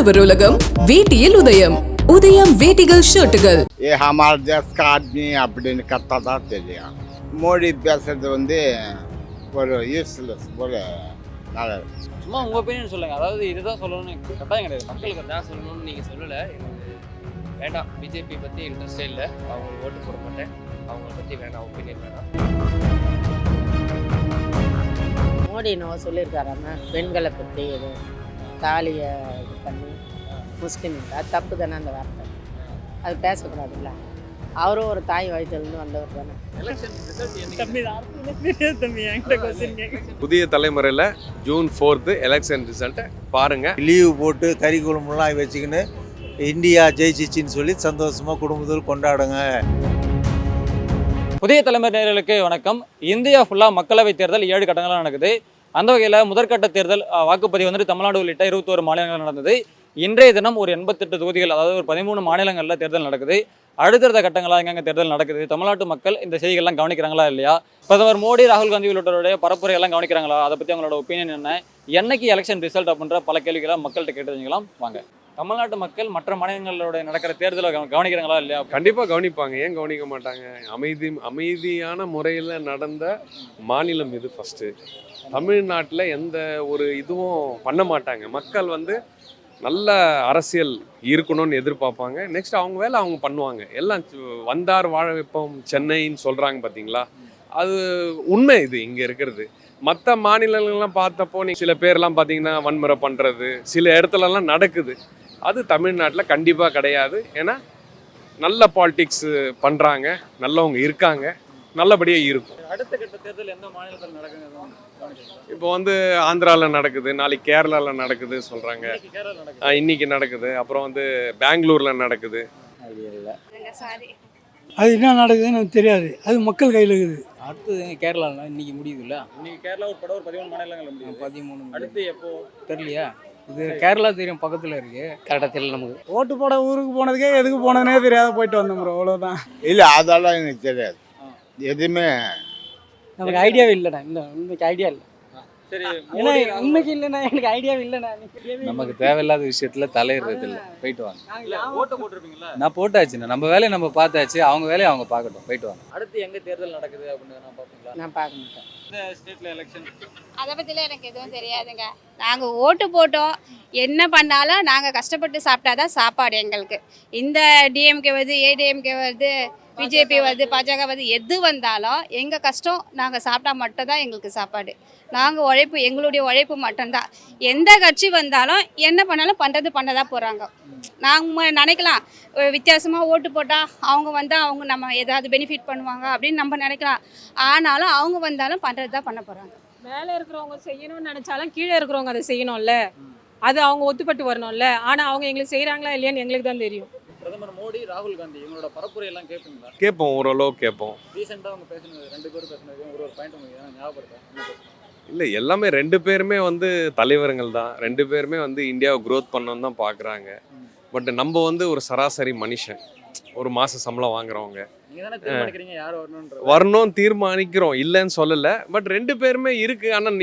उड़वर उलगम வேட்டியில் உதயம் உதயம் வேட்டிகள் ஷர்ட்டுகள் ये हमारे देश का आदमी அப்படின்னு கத்தா தான் தெரியும். மோடி பேசுறது ஒரு யூஸ்லெஸ் ஒரு நல்லது. சும்மா உங்கள் ஒப்பீனியன் சொல்லுங்கள். அதாவது இதுதான் சொல்லணும்னு கட்டாயம் கிடையாது. மக்களுக்கு தான் சொல்லணும்னு நீங்கள் சொல்லலை. எனக்கு வேண்டாம், பிஜேபி பற்றி இன்ட்ரெஸ்டே இல்லை. அவங்களுக்கு ஓட்டு போட மாட்டேன். அவங்கள பற்றி வேண்டாம், ஒப்பீனியன் வேண்டாம். மோடி என்னவோ சொல்லியிருக்காராம பெண்களை பற்றி இது தாலியை இது பண்ணி முஸ்லீம் அது தப்பு தானே அந்த வார்த்தை, அது பேசக்கூடாதுல்ல. அவரும் ஒரு தாய் வயிற்றுலேருந்து வந்தவர் தானே. புதிய தலைமுறையில் ஜூன் 4 எலெக்ஷன் ரிசல்ட்டை பாருங்கள். லீவு போட்டு கறிக்குழம்புலாம் வச்சுக்கின்னு இந்தியா ஜெயிச்சிச்சின்னு சொல்லி சந்தோஷமாக குடும்பத்தோடு கொண்டாடுங்க. புதிய தலைமுறையினர்களுக்கு வணக்கம். இந்தியா ஃபுல்லாக மக்களவைத் தேர்தல் 7 கட்டங்களாக நடக்குது. அந்த வகையில் முதற்கட்ட தேர்தல் வாக்குப்பதிவு வந்துட்டு தமிழ்நாடு உள்ளிட்ட 21 மாநிலங்கள் நடந்தது. இன்றைய தினம் ஒரு 88 தொகுதிகள், அதாவது ஒரு 13 மாநிலங்களில் தேர்தல் நடக்குது. அடுத்தடுத்த கட்டங்களாக எங்கெங்கே தேர்தல் நடக்குது, தமிழ்நாட்டு மக்கள் இந்த செய்திகள்லாம் கவனிக்கிறாங்களா இல்லையா, பிரதமர் மோடி ராகுல் காந்தி உள்ளிட்டவருடைய பரப்புரையெல்லாம் கவனிக்கிறாங்களா, அதை பற்றி அவங்களோட ஒப்பீனியன் என்ன, என்னைக்கு எலெக்ஷன் ரிசல்ட் அப்படின்ற பல கேள்விகளை மக்கள்கிட்ட கேட்டு தெரிஞ்சுக்கலாம் வாங்க. தமிழ்நாட்டு மக்கள் மற்ற மாநிலங்களோட நடக்கிற தேர்தலை கவனிக்கிறாங்களா இல்லையா? கண்டிப்பாக கவனிப்பாங்க. ஏன் கவனிக்க மாட்டாங்க? அமைதியான முறையில் நடந்த மாநிலம் இது. ஃபஸ்ட்டு தமிழ்நாட்டில் எந்த ஒரு இதுவும் பண்ண மாட்டாங்க. மக்கள் நல்ல அரசியல் இருக்கணும்னு எதிர்பார்ப்பாங்க. நெக்ஸ்ட் அவங்க வேலை அவங்க பண்ணுவாங்க. எல்லாம் வந்தார் வாழ வைப்போம் சென்னைன்னு சொல்கிறாங்க பார்த்தீங்களா, அது உண்மை. இது இங்கே இருக்கிறது. மற்ற மாநிலங்கள்லாம் பார்த்தப்போ சில பேர்லாம் பார்த்தீங்கன்னா வன்முறை பண்ணுறது சில இடத்துலலாம் நடக்குது. அது தமிழ்நாட்டில் கண்டிப்பாக கிடையாது. ஏன்னா நல்ல பாலிடிக்ஸ் பண்ணுறாங்க, நல்லவங்க இருக்காங்க, நல்லபடியாக இருக்கும். அடுத்த கட்ட தேர்தல் எந்த மாநிலத்தில் நடக்குது? இப்போ ஆந்திராவில் நடக்குது, நாளைக்கு கேரளாவில் நடக்குது சொல்கிறாங்க, இன்னைக்கு நடக்குது. அப்புறம் பெங்களூரில் நடக்குது. அது என்ன நடக்குதுன்னு எனக்கு தெரியாது, அது மக்கள் கையில் இருக்குது. அடுத்தது கேரளாவில் இன்னைக்கு முடியுது இல்லை? இன்னைக்கு கேரளா உட்பட ஒரு 13 மாநிலங்கள் முடியுது. 13 அடுத்து எப்போ தெரியலையா? இது கேரளா தெரியும், பக்கத்தில் இருக்கு. கரெக்டாக தெரியல நமக்கு. ஓட்டு போட ஊருக்கு போனதுக்கே எதுக்கு போனதுனே தெரியாத போயிட்டு வந்தோம் ப்ரோ, அவ்வளோதான். இல்லை அதெல்லாம் எனக்கு தெரியாது, எதுவுமே நமக்கு ஐடியாவே இல்லைண்ணா. இன்னைக்கு ஐடியா இல்லை. சரி, ஏன்னா உண்மைக்கு இல்லைண்ணா, எனக்கு ஐடியாவே இல்லைண்ணா. நமக்கு தேவையில்லாத விஷயத்தில் தலையிடுறது இல்லை. போயிட்டு வாங்க. ஓட்டு போட்டிருப்பீங்களா? நான் போட்டாச்சுண்ணா. நம்ம வேலையை நம்ம பார்த்தாச்சு, அவங்க வேலையை அவங்க பார்க்கட்டும். போயிட்டு வாங்க. அடுத்து எங்கே தேர்தல் நடக்குது அப்படின்னு நான் பார்ப்பீங்களா? நான் பார்க்க மாட்டேன். இந்த ஸ்டேட்டில் எலெக்ஷன் அதை பற்றிலாம் எனக்கு எதுவும் தெரியாதுங்க. நாங்கள் ஓட்டு போட்டோம், என்ன பண்ணாலும் நாங்கள் கஷ்டப்பட்டு சாப்பிட்டாதான் சாப்பாடு எங்களுக்கு. இந்த டிஎம்கே வருது, ஏடிஎம்கே வருது, பிஜேபி வருது, பாஜக வருது, எது வந்தாலும் எங்கள் கஷ்டம் நாங்கள் சாப்பிட்டா மட்டும்தான் எங்களுக்கு சாப்பாடு. நாங்கள் உழைப்பு, எங்களுடைய உழைப்பு மட்டும்தான். எந்த கட்சி வந்தாலும் என்ன பண்ணாலும் பண்ணதான் போகிறாங்க. நாங்கள் நினைக்கலாம் வித்தியாசமாக ஓட்டு போட்டால் அவங்க வந்தால் அவங்க நம்ம ஏதாவது பெனிஃபிட் பண்ணுவாங்க அப்படின்னு நம்ம நினைக்கலாம். ஆனாலும் அவங்க வந்தாலும் பண்ணுறது தான் பண்ண போகிறாங்க. மேலே இருக்கிறவங்க செய்யணும்னு நினச்சாலும் கீழே இருக்கிறவங்க அதை செய்யணும்ல, அது அவங்க ஒத்துப்பட்டு வரணும்ல. ஆனால் அவங்க எங்களுக்கு செய்கிறாங்களா இல்லையான்னு எங்களுக்கு தான் தெரியும். பிரதமர் மோடி ராகுல் காந்தி இவங்களோட பரப்புரை எல்லாம் கேட்பீங்களா? கேட்போம், ஓரளவு கேட்போம். ரீசெண்டாக அவங்க பேசுனது 2 பேரும் பேசுனது ஒரு பாயிண்ட் உங்களுக்கு ஞாபகப்படுத்த? இல்லை, எல்லாமே 2 பேருமே தலைவர்கள் தான். 2 பேருமே இந்தியாவை க்ரோத் பண்ணணும்னு தான் பார்க்குறாங்க. பட் நம்ம ஒரு சராசரி மனுஷன், ஒரு மாத சம்பளம் வாங்குறவங்க, வரணும்னு தீர்மானிக்கிறோம், இல்லைன்னு சொல்லலை. பட் 2 பேருமே இருக்குது. ஆனால்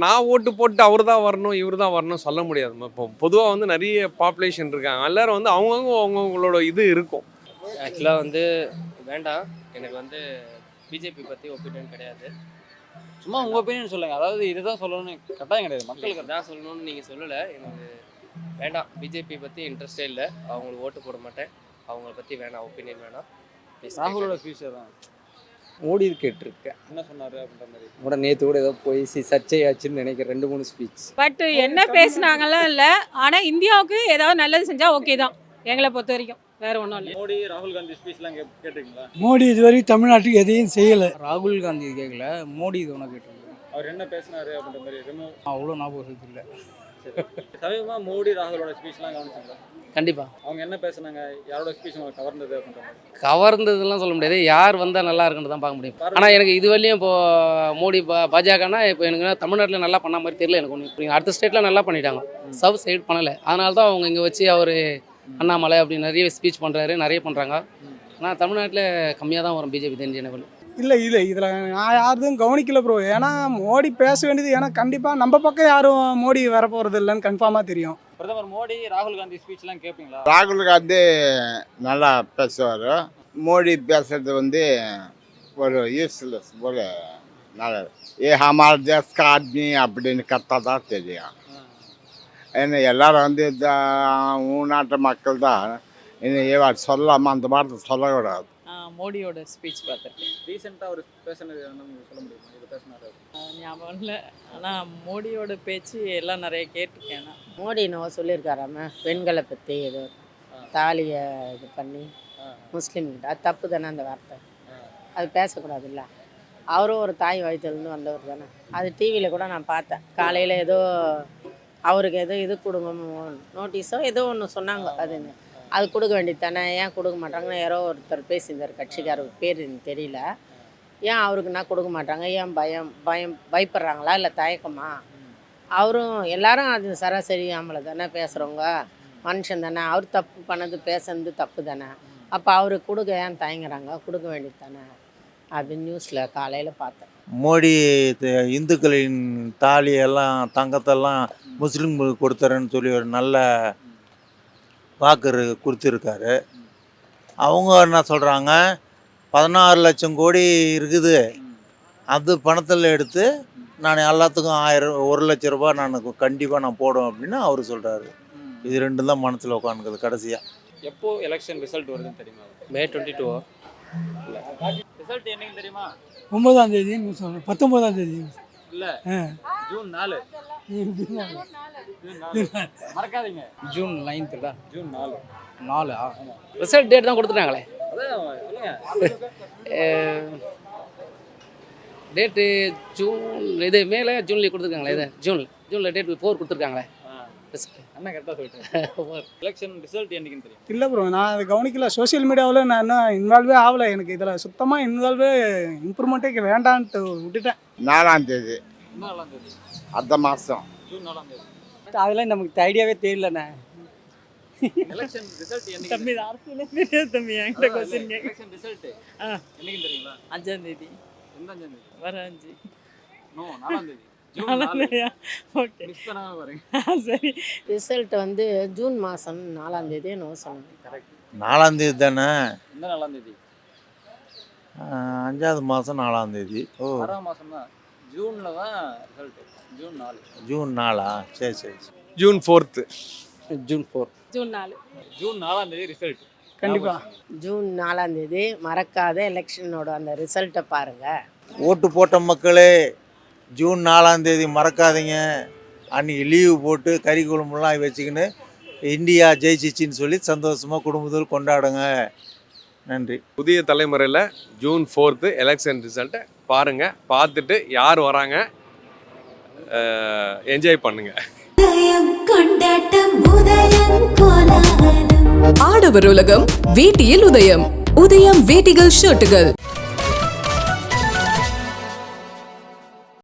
நான் ஓட்டு போட்டு அவர் தான் வரணும் இவர் தான் வரணும் சொல்ல முடியாது. இப்போ பொதுவாக நிறைய பாப்புலேஷன் இருக்காங்க, எல்லாரும் அவங்கவுங்களோட இது இருக்கும். ஆக்சுவலாக வேண்டாம். எனக்கு பிஜேபி பற்றி ஒப்பீனியன் கிடையாது. சும்மா உங்கள் ஒப்பீனியன் சொல்லுங்கள். அதாவது இதுதான் சொல்லணும்னு கட்டாயம் கிடையாது. மக்களுக்கு தான் சொல்லணும்னு நீங்கள் சொல்லலை. எனக்கு வேண்டாம், பிஜேபி பற்றி இன்ட்ரெஸ்டே இல்லை. அவங்களுக்கு ஓட்டு போட மாட்டேன். அவங்கள பற்றி வேணாம், ஒப்பீனியன் வேணாம். ராகுலோட ஃபியூச்சர் தான் மோடி கேட்டிருக்கேன். என்ன சொன்னார் அப்படின்ற மாதிரி கூட நேற்று கூட ஏதோ போய் சர்ச்சையாச்சுன்னு நினைக்கிறேன், 2-3 ஸ்பீச். பட் என்ன பேசுனாங்கலாம் இல்லை. ஆனால் இந்தியாவுக்கு ஏதாவது நல்லது செஞ்சால் ஓகே தான் எங்களை பொறுத்த வரைக்கும், வேற ஒன்றும் இல்லை. மோடி ராகுல் காந்தி ஸ்பீச்லாம் கேட்டிருக்கீங்களா? மோடி இதுவரைக்கும் தமிழ்நாட்டுக்கு எதையும் செய்யலை. ராகுல் காந்தி கேட்கல, மோடி இது ஒன்று கேட்டிருக்கேன். அவர் என்ன பேசினாரு அப்படின்ற மாதிரி அவ்வளோ ஞாபகம் இல்லை. சமீபமாக மோடி ராகுலோட ஸ்பீச்லாம் கவனிச்சாங்களா? கண்டிப்பாக. அவங்க என்ன பேசுனாங்க, யாரோட ஸ்பீச் உங்களுக்கு கவர்ந்தது அப்படின்ற மாதிரி? கவர்ந்ததுலாம் சொல்ல முடியாது, யார் வந்தால் நல்லா இருக்குன்னு தான் பார்க்க முடியும். ஆனால் எனக்கு இது வரையும் இப்போது மோடி பாஜகனா இப்போ எனக்கு தமிழ்நாட்டில் நல்லா பண்ண மாதிரி தெரியல. எனக்கு ஒன்று அடுத்த ஸ்டேட்டில் நல்லா பண்ணிட்டாங்க, சவுத் சைடு பண்ணலை. அதனால தான் அவங்க இங்கே வச்சு அவர் அண்ணாமலை அப்படி நிறைய ஸ்பீச் பண்ணுறாரு, நிறைய பண்ணுறாங்க. ஆனால் தமிழ்நாட்டில் கம்மியாக தான் வரும் பிஜேபி தெரிஞ்ச எனக்கு. இல்லை இதில் நான் யாரும் கவனிக்கல ப்ரோ. ஏன்னா மோடி பேச வேண்டியது, ஏன்னா கண்டிப்பாக நம்ம பக்கம் யாரும் மோடி வரப்போகிறது இல்லைன்னு கன்ஃபார்மாக தெரியும். பிரதமர் மோடி ராகுல் காந்தி ஸ்பீச்லாம் கேட்பீங்களா? ராகுல் காந்தி நல்லா பேசுவார். மோடி பேசுறது வந்து ஒரு யூஸ்லெஸ் போல நல்லா ஹமார் தேஸ் கா ஆத்மி அப்படின்னு கத்தா தான் தெரியும். ஏன்னா எல்லாரும் வந்து நாட்டு மக்கள் தான் இன்னும் சொல்லாமல் அந்த வார்த்தை சொல்லக்கூடாது. மோடியோட ஸ்பீச் பார்த்துருக்கேன். ரீசெண்டாக அவர் பேசுனது என்னன்னு சொல்ல முடியுமா? இது பேசினாரு ஞாபகம் இல்லை, ஆனால் மோடியோட பேச்சு எல்லாம் நிறைய கேட்டிருக்கேன். மோடி என்னவோ சொல்லியிருக்காராம பெண்களை பற்றி ஏதோ தாலியை இது பண்ணி முஸ்லீம்கிட்ட, அது தப்பு தானே அந்த வார்த்தை, அது பேசக்கூடாதுல்ல. அவரும் ஒரு தாய் வயிற்றுலேருந்து வந்தவர் தானே. அது டிவியில் கூட நான் பார்த்தேன். காலையில் ஏதோ அவருக்கு ஏதோ இது கொடுங்க நோட்டீஸோ ஏதோ ஒன்று சொன்னாங்க. அது கொடுக்க வேண்டியது தானே, ஏன் கொடுக்க மாட்டாங்கன்னு யாரோ ஒருத்தர் பேசியிருந்தார், கட்சிக்காரர் பேர் எனக்கு தெரியல. ஏன் அவருக்குன்னா கொடுக்க மாட்டாங்க, ஏன் பயப்படுறாங்களா இல்லை தயக்கமா? அவரும் எல்லாரும் அது சராசரி ஆம்பளை தானே, பேசுகிறவங்க மனுஷன் தானே, அவர் தப்பு பண்ணது பேசுனது தப்பு தானே, அப்போ அவருக்கு கொடுக்க ஏன் தயங்குறாங்க, கொடுக்க வேண்டியது தானே அப்படின்னு நியூஸில் காலையில் பார்த்தேன். மோடி இந்துக்களின் தாலியெல்லாம் தங்கத்தெல்லாம் முஸ்லீம்களுக்கு கொடுத்துறேன்னு சொல்லி ஒரு நல்ல வாக்கு கொடுத்துருக்காரு. அவங்க என்ன சொல்கிறாங்க, 16 லட்சம் கோடி இருக்குது, அது பணத்தில் எடுத்து நான் எல்லாத்துக்கும் 1 லட்ச ரூபா நான் கண்டிப்பாக நான் போடுவேன் அப்படின்னு அவர் சொல்கிறாரு. இது ரெண்டும் தான் மனசில் உட்காந்துக்குது கடைசியாக. எப்போ எலெக்ஷன் ரிசல்ட் வருதுன்னு தெரியுமா? மே 22 ரிசல்ட் என்னைக்கு தெரியுமா? 9ஆம் தேதி 19ஆம் தேதி இல்லை, ஜூன் 4. மறக்காதீங்க, ஜூன் 9 ஜூன் 4. 4 ரிசல்ட் டேட் தான் கொடுத்துட்டாங்களே. டேட்டு ஜூன் இது மேலே ஜூன்லேயே கொடுத்துருக்காங்களே. இது ஜூனில் டேட் 4 கொடுத்துருக்காங்களே. அண்ணா கரெக்டாக சொல்லிட்டேன். எலெக்ஷன் ரிசல்ட் என்னைக்குன்னு தெரியும்? இல்லை ப்ரோ, நான் அதை கவனிக்கல. சோஷியல் மீடியாவில் நான் இன்னும் இன்வால்வே ஆகலை. எனக்கு இதில் சுத்தமாக இம்ப்ரூவ்மெண்ட்டே வேண்டான்ட்டு விட்டுட்டேன். 4ஆம் தேதி இன்னும் 4ஆம் தேதி அடுத்த மாதம். ஜூன் 4ஆம் தேதி. அதெல்லாம் நமக்கு ஐடியாவே தெரியலண்ணே. எலெக்ஷன் ரிசல்ட் என்னைக்கு? தம்பி தம்பி என்கிட்ட கொஸ்டின் கேட்க. எலெக்ஷன் ரிசல்ட் என்னைக்குன்னு தெரியுங்களா? 5ஆம் தேதி. எந்த 5ஆம் தேதி? வர 5. நோ, 4ஆம் தேதி. ஜூன் 4. ஓகே, மிஸ் பண்ணாம பாருங்க. சரி. ரிசல்ட் வந்து ஜூன் மாதம் 4ஆம் தேதி என்னவோ சொன்னாங்க. கரெக்ட். 4ஆம் தேதி தானே? இந்த 4ஆம் தேதி 5வது மாதம் 4ஆம் தேதி. ஓ, 6ஆம் மாதம் தான். ஜூனில் தான் ரிசல்ட். ஜூன் 4. ஜூன் 4ஆ? சரி சரி. ஜூன் 4. ஜூன் 4. ஜூன் 4. ஜூன் 4ஆம் தேதி ரிசல்ட். கண்டிப்பாக ஜூன் 4ஆம் தேதி மறக்காத எலெக்ஷனோட அந்த ரிசல்ட்டை பாருங்கள். ஓட்டு போட்ட மக்களே, ஜூன் 4ஆம் தேதி மறக்காதீங்க. அன்றைக்கி லீவு போட்டு கறி குழம்புலாம் வச்சுக்கின்னு இந்தியா ஜெயிச்சிச்சின்னு சொல்லி சந்தோஷமாக குடும்பத்தில் கொண்டாடுங்க. நன்றி. புதிய தலைமுறையில் ஜூன் 4 எலெக்ஷன் ரிசல்ட்டை பாருங்கள். பார்த்துட்டு யார் வராங்க என்ஜாய் பண்ணுங்கள். ஆடவர் உலகம் வேட்டியில் உதயம். உதயம் வேட்டிகள் ஷர்ட்டுகள்.